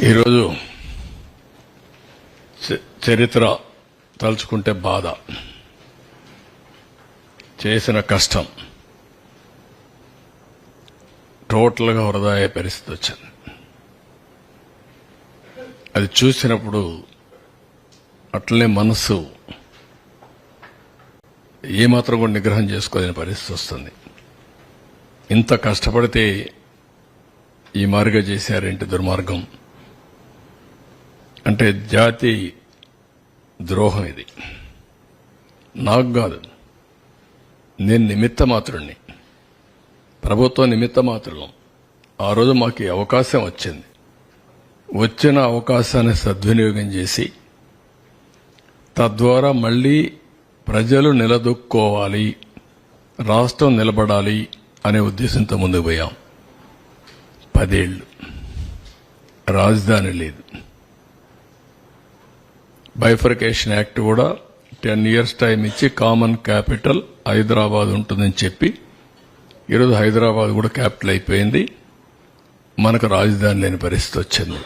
ఈరోజు చరిత్ర తలుచుకుంటే బాధ, చేసిన కష్టం టోటల్గా వృధా అయ్యే పరిస్థితి వచ్చింది. అది చూసినప్పుడు అట్లనే మనసు ఏమాత్రం కూడా నిగ్రహం చేసుకోలేని పరిస్థితి వస్తుంది. ఇంత కష్టపడితే ఈ మార్గం చేశారేంటి దుర్మార్గం అంటే జాతి ద్రోహం. ఇది నాకు కాదు, నేను నిమిత్త మాత్రుడిని, ప్రభుత్వం నిమిత్త మాత్రులం. ఆ రోజు మాకు అవకాశం వచ్చింది. వచ్చిన అవకాశాన్ని సద్వినియోగం చేసి తద్వారా మళ్లీ ప్రజలు నిలదొక్కోవాలి, రాష్ట్రం నిలబడాలి అనే ఉద్దేశంతో ముందుకు పోయాం. 10 ఏళ్లు రాజధాని లేదు. బైఫర్కేషన్ యాక్ట్ కూడా 10 years టైం ఇచ్చి కామన్ క్యాపిటల్ హైదరాబాద్ ఉంటుందని చెప్పి ఈరోజు హైదరాబాద్ కూడా క్యాపిటల్ అయిపోయింది. మనకు రాజధాని లేని పరిస్థితి వచ్చింది.